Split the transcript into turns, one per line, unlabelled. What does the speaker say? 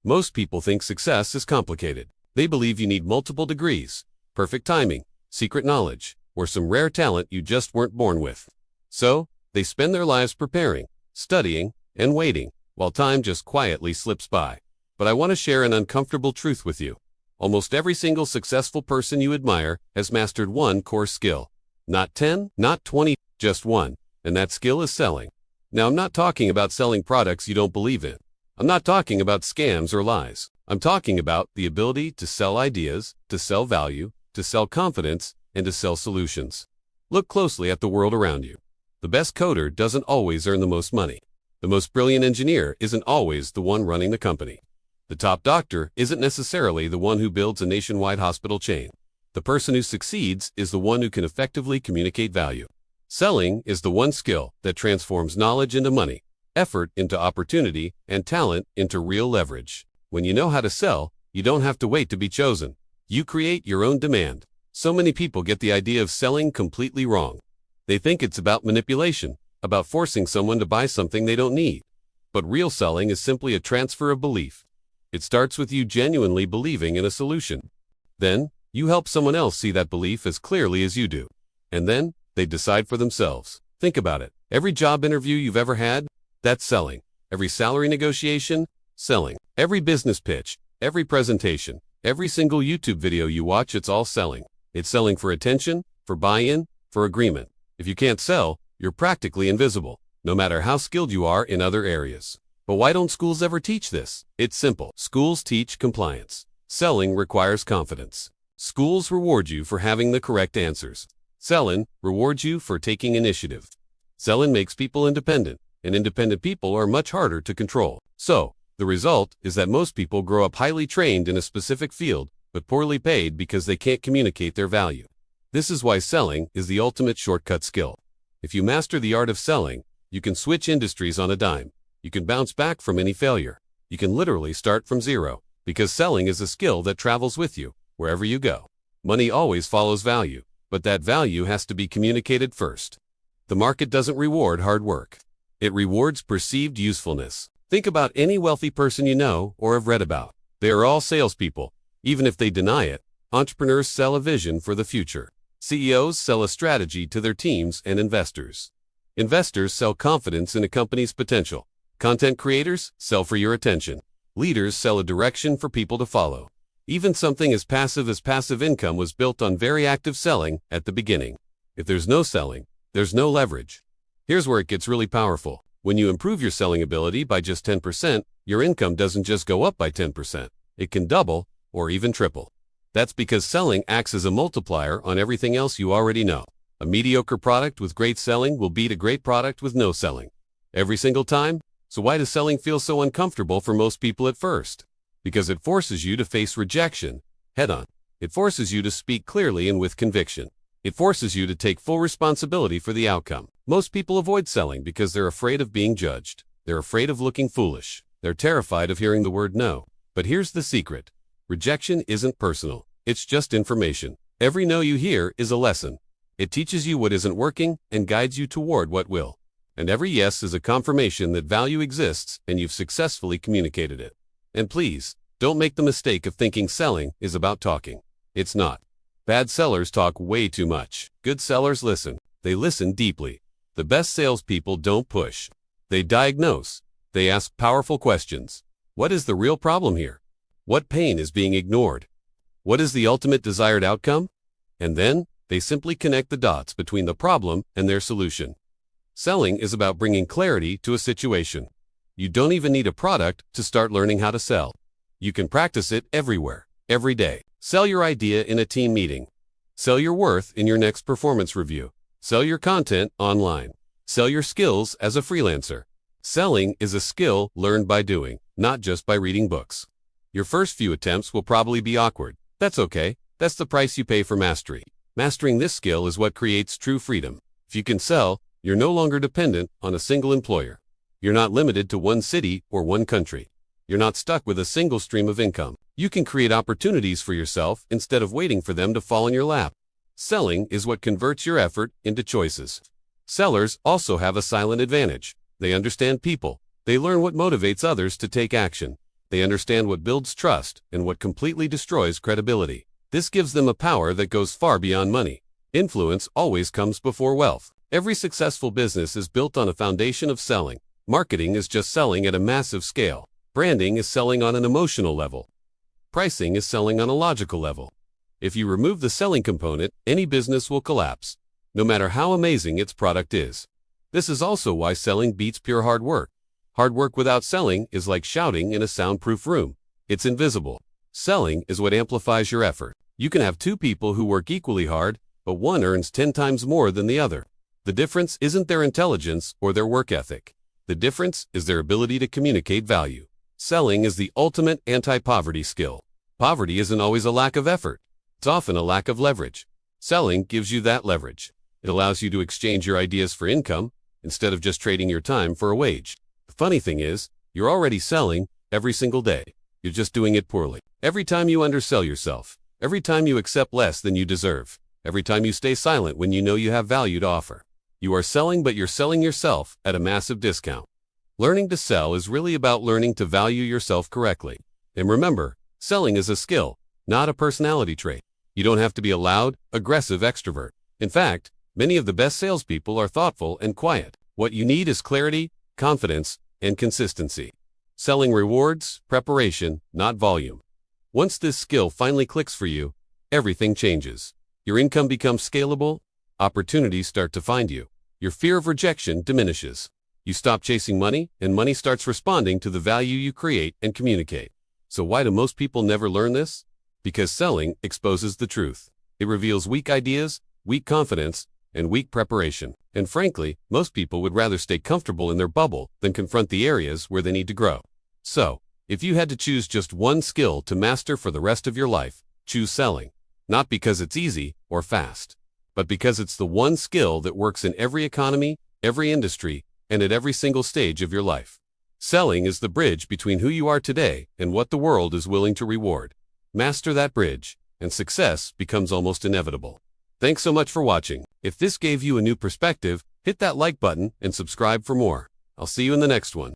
Most people think success is complicated. They believe you need multiple degrees, perfect timing, secret knowledge, or some rare talent you just weren't born with. So, they spend their lives preparing, studying, and waiting, while time just quietly slips by. But I want to share an uncomfortable truth with you. Almost every single successful person you admire has mastered one core skill. Not 10, not 20, just one, and that skill is selling. Now, I'm not talking about selling products you don't believe in. I'm not talking about scams or lies. I'm talking about the ability to sell ideas, to sell value, to sell confidence, and to sell solutions. Look closely at the world around you. The best coder doesn't always earn the most money. The most brilliant engineer isn't always the one running the company. The top doctor isn't necessarily the one who builds a nationwide hospital chain. The person who succeeds is the one who can effectively communicate value. Selling is the one skill that transforms knowledge into money, effort into opportunity, and talent into real leverage. When you know how to sell, you don't have to wait to be chosen. You create your own demand. So many people get the idea of selling completely wrong. They think it's about manipulation, about forcing someone to buy something they don't need. But real selling is simply a transfer of belief. It starts with you genuinely believing in a solution. Then, you help someone else see that belief as clearly as you do. And then, they decide for themselves. Think about it. Every job interview you've ever had, that's selling. Every salary negotiation, selling. Every business pitch, every presentation, every single YouTube video you watch, it's all selling. It's selling for attention, for buy-in, for agreement. If you can't sell, you're practically invisible, no matter how skilled you are in other areas. But why don't schools ever teach this? It's simple. Schools teach compliance. Selling requires confidence. Schools reward you for having the correct answers. Selling rewards you for taking initiative. Selling makes people independent, and independent people are much harder to control. So, the result is that most people grow up highly trained in a specific field, but poorly paid because they can't communicate their value. This is why selling is the ultimate shortcut skill. If you master the art of selling, you can switch industries on a dime. You can bounce back from any failure. You can literally start from zero, because selling is a skill that travels with you, wherever you go. Money always follows value, but that value has to be communicated first. The market doesn't reward hard work. It rewards perceived usefulness. Think about any wealthy person you know or have read about. They are all salespeople. Even if they deny it, entrepreneurs sell a vision for the future. CEOs sell a strategy to their teams and investors. Investors sell confidence in a company's potential. Content creators sell for your attention. Leaders sell a direction for people to follow. Even something as passive income was built on very active selling at the beginning. If there's no selling, there's no leverage. Here's where it gets really powerful. When you improve your selling ability by just 10%, your income doesn't just go up by 10%. It can double or even triple. That's because selling acts as a multiplier on everything else you already know. A mediocre product with great selling will beat a great product with no selling. Every single time? So why does selling feel so uncomfortable for most people at first? Because it forces you to face rejection head-on. It forces you to speak clearly and with conviction. It forces you to take full responsibility for the outcome. Most people avoid selling because they're afraid of being judged. They're afraid of looking foolish. They're terrified of hearing the word no. But here's the secret. Rejection isn't personal. It's just information. Every no you hear is a lesson. It teaches you what isn't working and guides you toward what will. And every yes is a confirmation that value exists and you've successfully communicated it. And please, don't make the mistake of thinking selling is about talking. It's not. Bad sellers talk way too much. Good sellers listen. They listen deeply. The best salespeople don't push. They diagnose. They ask powerful questions. What is the real problem here? What pain is being ignored? What is the ultimate desired outcome? And then, they simply connect the dots between the problem and their solution. Selling is about bringing clarity to a situation. You don't even need a product to start learning how to sell. You can practice it everywhere, every day. Sell your idea in a team meeting. Sell your worth in your next performance review. Sell your content online. Sell your skills as a freelancer. Selling is a skill learned by doing, not just by reading books. Your first few attempts will probably be awkward. That's okay. That's the price you pay for mastery. Mastering this skill is what creates true freedom. If you can sell, you're no longer dependent on a single employer. You're not limited to one city or one country. You're not stuck with a single stream of income. You can create opportunities for yourself instead of waiting for them to fall in your lap. Selling is what converts your effort into choices. Sellers also have a silent advantage. They understand people. They learn what motivates others to take action. They understand what builds trust and what completely destroys credibility. This gives them a power that goes far beyond money. Influence always comes before wealth. Every successful business is built on a foundation of selling. Marketing is just selling at a massive scale. Branding is selling on an emotional level. Pricing is selling on a logical level. If you remove the selling component, any business will collapse, no matter how amazing its product is. This is also why selling beats pure hard work. Hard work without selling is like shouting in a soundproof room. It's invisible. Selling is what amplifies your effort. You can have two people who work equally hard, but one earns 10 times more than the other. The difference isn't their intelligence or their work ethic. The difference is their ability to communicate value. Selling is the ultimate anti-poverty skill. Poverty isn't always a lack of effort. It's often a lack of leverage. Selling gives you that leverage. It allows you to exchange your ideas for income instead of just trading your time for a wage. The funny thing is, you're already selling every single day. You're just doing it poorly. Every time you undersell yourself, every time you accept less than you deserve, every time you stay silent when you know you have value to offer, you are selling, but you're selling yourself at a massive discount. Learning to sell is really about learning to value yourself correctly. And remember, selling is a skill, not a personality trait. You don't have to be a loud, aggressive extrovert. In fact, many of the best salespeople are thoughtful and quiet. What you need is clarity, confidence, and consistency. Selling rewards preparation, not volume. Once this skill finally clicks for you, everything changes. Your income becomes scalable, opportunities start to find you. Your fear of rejection diminishes. You stop chasing money, and money starts responding to the value you create and communicate. So why do most people never learn this? Because selling exposes the truth. It reveals weak ideas, weak confidence, and weak preparation. And frankly, most people would rather stay comfortable in their bubble than confront the areas where they need to grow. So, if you had to choose just one skill to master for the rest of your life, choose selling. Not because it's easy or fast, but because it's the one skill that works in every economy, every industry, and at every single stage of your life. Selling is the bridge between who you are today and what the world is willing to reward. Master that bridge, and success becomes almost inevitable. Thanks so much for watching. If this gave you a new perspective, hit that like button and subscribe for more. I'll see you in the next one.